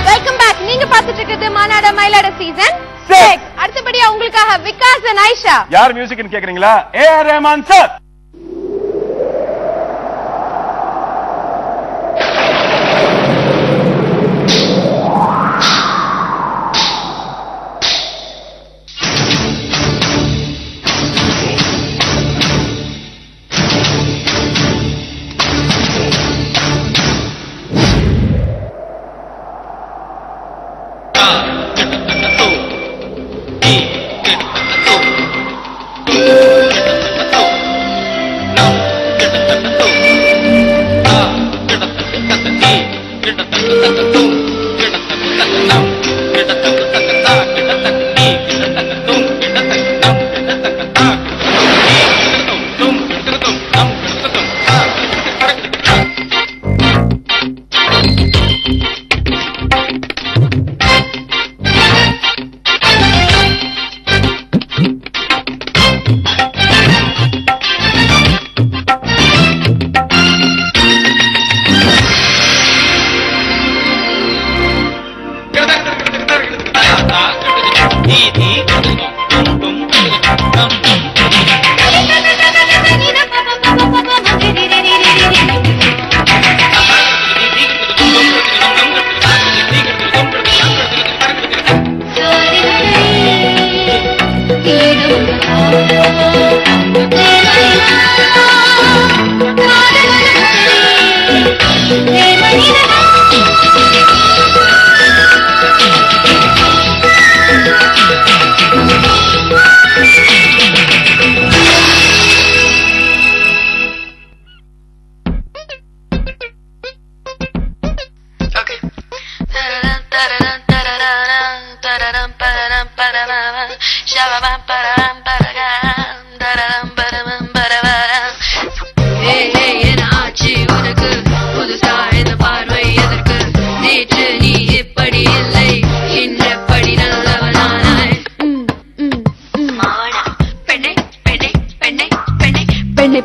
Welcome back. நீங்க பார்த்துட்டு இருக்கிறது மாநாட மயிலாட சீசன் 6. அடுத்தபடியா உங்களுக்காக விகாஸ் and ஐஷா. யார் மியூசிக்னு கேக்குறீங்களா? A R Rahman sir.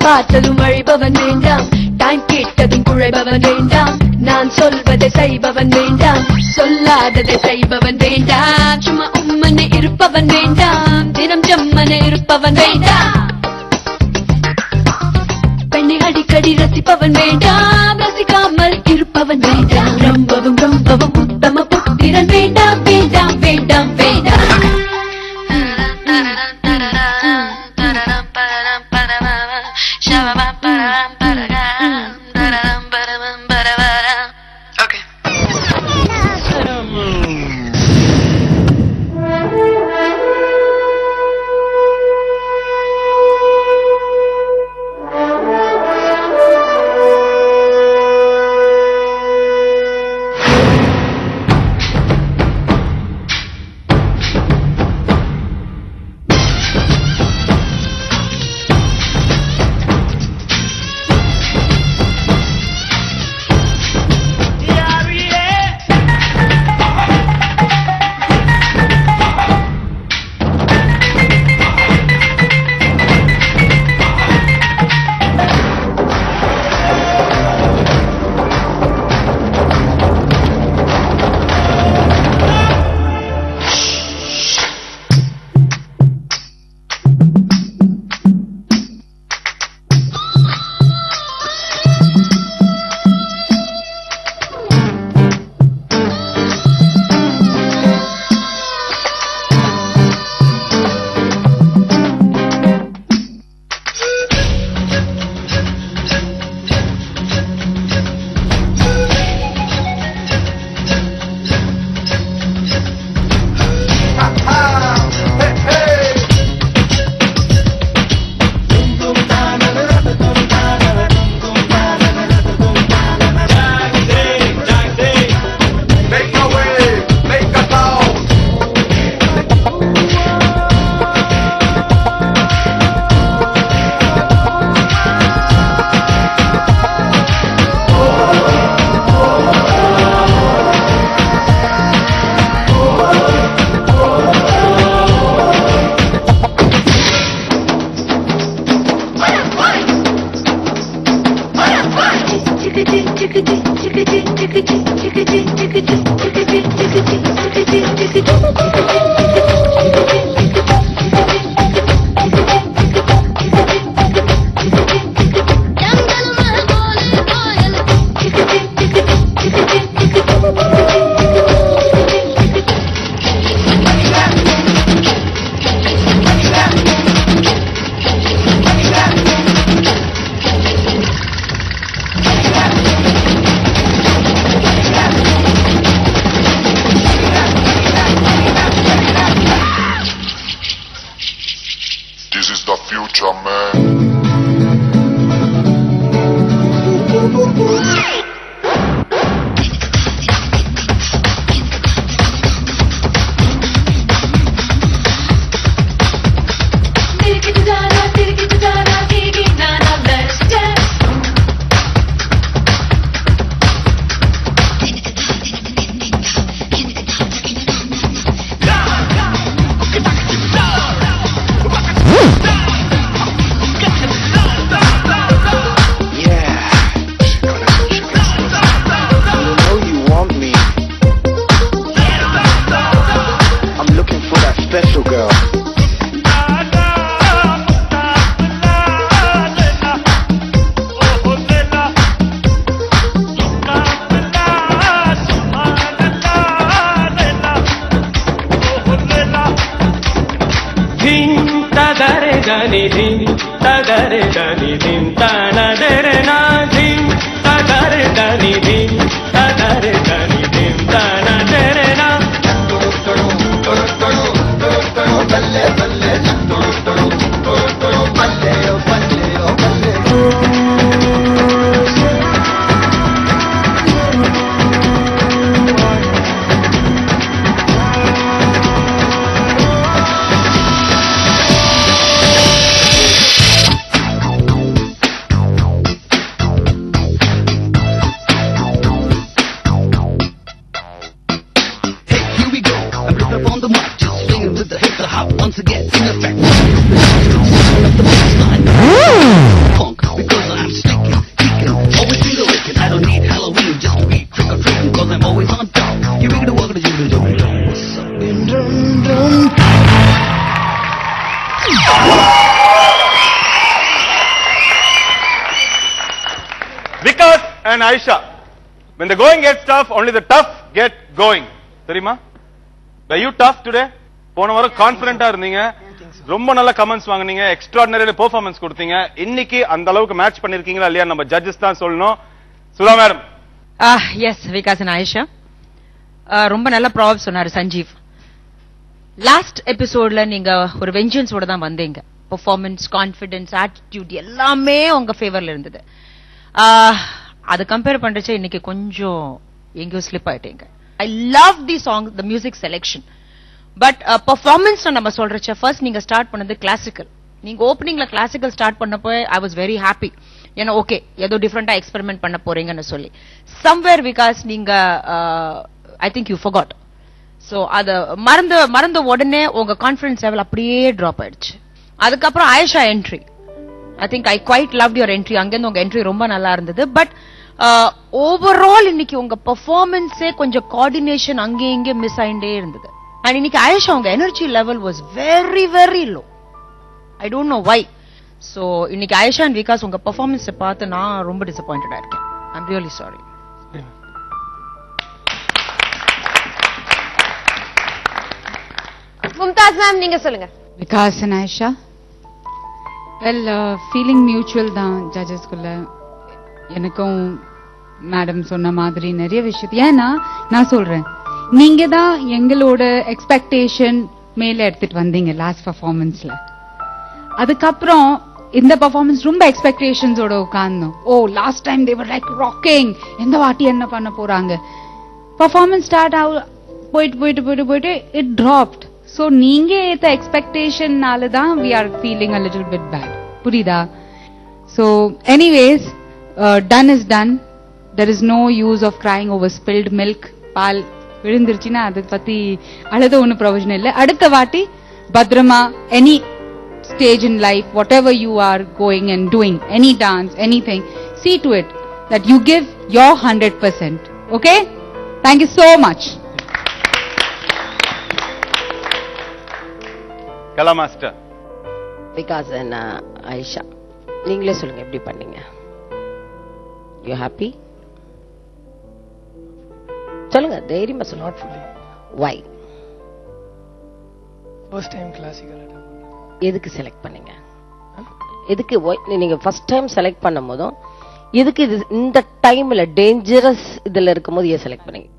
பார்த்ததும் வழிபவன் வேண்டாம், டைம் கேட்டதும் குழைபவன் வேண்டாம், நான் சொல்வதை செய்பவன் வேண்டாம், சொல்லாததை செய்பவன் வேண்டாம், சும்மா உம்மனை இருப்பவன் வேண்டாம், தினம் ஜம்மனை இருப்பவன் வேண்டாம், பெண்ணை அடிக்கடி ரசிப்பவன் வேண்டாம், ரசிக்காமல் இருப்பவன் வேண்டாம், ரொம்பவும் ரொம்பவும் உத்தம புத்திரன் வேண்டாம் வேண்டாம் வேண்டாம் வேண்டாம். This is the future, man. Special girl. Tadare dani dim, tadare dani dim, tanadere na dim, tadare dani dim, tadare dani dim, tanadere na. Balle balle, balle balle once again, in effect, the baseline. Punk, because I'm sticking, kicking, always finger licking. I don't need Halloween just to eat trick or treating, cause I'm always on top. You make it a walk to you to what's up in dum dum. Vikas and Aisha, when the going gets tough, only the tough get going. Therima, were you tough today? போன வாரம் கான்ஃபிடென்ட்டா இருந்தீங்க, ரொம்ப நல்ல comments வாங்குனீங்க, extraordinary performance கொடுத்தீங்க. இன்னைக்கு அந்த அளவுக்கு மேட்ச் பண்ணிருக்கீங்களா இல்லையா நம்ம ஜட்ஜஸ் தான் சொல்லணும். Sudha madam. Yes Vikas and Aisha, ரொம்ப நல்ல ப்ராப்ஸ் சொன்னாரு சஞ்சீவ். லாஸ்ட் எபிசோட்ல நீங்க ஒரு வெஞ்சன்ஸோட தான் வந்தீங்க. பெர்ஃபார்மன்ஸ், கான்ஃபிடன்ஸ், ஆட்டிடியூட் எல்லாமே உங்க ஃபேவர்ல இருந்தது. அது கம்பேர் பண்றச்சே இன்னைக்கு கொஞ்சம் எங்கேயோ ஸ்லிப் ஆயிட்டீங்க. I love the song, the music selection. But performance நம்ம சொல்றச்ச ஃபர்ஸ்ட் நீங்க ஸ்டார்ட் பண்ணது கிளாசிக்கல். நீங்க ஓப்பனிங்ல கிளாசிக்கல் ஸ்டார்ட் பண்ணப்போ ஐ வாஸ் வெரி ஹாப்பி. ஏன்னா ஓகே ஏதோ டிஃப்ரெண்டா எக்ஸ்பெரிமெண்ட் பண்ண போறீங்கன்னு சொல்லி. சம்வேர் பிகாஸ் நீங்க I think you forgot. So அது மறந்த உடனே உங்க கான்ஃபிடன்ஸ் லெவல் அப்படியே டிராப் ஆயிடுச்சு. அதுக்கப்புறம் Aisha entry, I think I quite loved your entry. அங்கிருந்து உங்க என்ட்ரி ரொம்ப நல்லா இருந்தது. பட் ஓவரால் இன்னைக்கு உங்க பெர்ஃபார்மன்ஸே கொஞ்சம் கோஆர்டினேஷன் அங்கே இங்கே மிஸ் ஆயிட்டே இருந்தது. And இன்னைக்கு ஆயிஷா உங்க energy level was very very low. I don't know why. So இன்னைக்கு ஆயிஷா அண்ட் விகாஸ் உங்க பெர்ஃபார்மன்ஸ் பார்த்து நான் ரொம்ப டிசப்பாயிண்டடா இருக்கேன். I am really sorry. Mumtaz ma'am நீங்க சொல்லுங்க. Vikas and Ayesha, well feeling mutual தான் ஜட்ஜஸ்குள்ள. எனக்கும் மேடம் சொன்ன மாதிரி நிறைய விஷயத்து. ஏன்னா நான் சொல்றேன், நீங்க தான் எங்களோட எக்ஸ்பெக்டேஷன் மேல எடுத்துட்டு வந்தீங்க லாஸ்ட் பெர்ஃபார்மன்ஸ்ல. அதுக்கப்புறம் இந்த பெர்ஃபார்மன்ஸ் ரொம்ப எக்ஸ்பெக்டேஷன்ஸோட உட்கார்ந்தோம். Oh last time they were like rocking, எந்த வாட்டி என்ன பண்ண போறாங்க. பெர்ஃபார்மன்ஸ் ஸ்டார்ட் போயிட்டு போயிட்டு போயிட்டு போயிட்டு இட் டிராப்ட். சோ நீங்க ஏத்த எக்ஸ்பெக்டேஷன்னால தான் we are feeling a little bit bad. புரியுதா? So anyways, done is done. There is no use of crying over spilt milk. பால் விழுந்துருச்சுன்னா அதை பத்தி அழுத ஒன்னும் பிரயோஜனம் இல்லை. அடுத்த வாட்டி பத்ரமா any stage in life, whatever you are going and doing, any dance, anything, see to it that you give your 100%. Okay? Thank you so much. Kala master. Vikas and Aisha, நீங்களே சொல்லுங்க எப்படி பண்ணீங்க? You happy? சொல்லுங்க, தைரியமா சொல்லுங்க. Why? ஃபர்ஸ்ட் டைம் கிளாசிக்கல் எதுக்கு select பண்ணீங்க? எதுக்கு நீங்க ஃபர்ஸ்ட் டைம் செலக்ட் பண்ணும்போதும் எதுக்கு இது இந்த டைம்ல டேஞ்சரஸ் இதுல இருக்கும்போது ஏன் செலக்ட் பண்ணீங்க?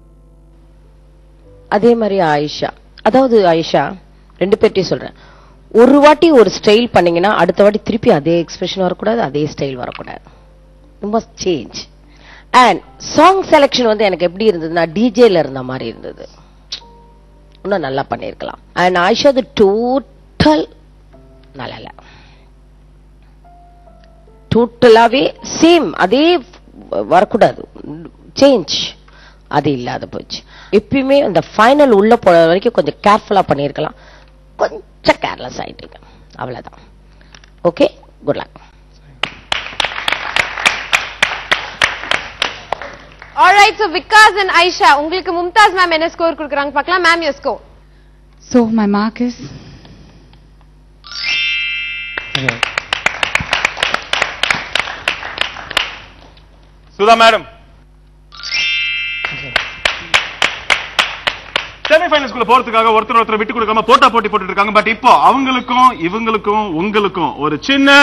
அதே மாதிரி ஆயிஷா, அதாவது ஆயிஷா ரெண்டு பேர்ட்டையும் சொல்றேன், ஒரு வாட்டி ஒரு ஸ்டைல் பண்ணீங்கன்னா அடுத்த வாட்டி திருப்பி அதே எக்ஸ்பிரஷன் வரக்கூடாது, அதே ஸ்டைல் வரக்கூடாது. You must change. And song selection வந்து எனக்கு எப்படி இருந்ததுன்னா டிஜேல இருந்த மாதிரி இருந்தது. இன்னும் நல்லா பண்ணிருக்கலாம். அண்ட் ஆயிஷா டோட்டல் நல்லா இல்ல, டோட்டலாவே சேம் அதே வரக்கூடாது, சேஞ்ச் அது இல்லாத போச்சு. எப்பயுமே அந்த ஃபைனல் உள்ள போற வரைக்கும் கொஞ்சம் கேர்ஃபுல்லா பண்ணிருக்கலாம், கொஞ்சம் கேர்லெஸ் ஆயிட்டீங்க, அவ்வளவுதான். Okay, good luck. Alright, so Vikas and Aisha, உங்களுக்கு மும்தாஸ் மேம் என்ன ஸ்கோர் கொடுக்கறாங்க பார்க்கலாம். Ma'am, your score. So my mark is Sudha madam. செமிஃபைனல்ஸ்குள்ள போறதுக்காக ஒருத்தர் விட்டு கொடுக்காம போட்டா போட்டி போட்டுட்டு இருக்காங்க. பட் இப்போ அவங்களுக்கும் இவங்களுக்கும் உங்களுக்கும் ஒரு சின்ன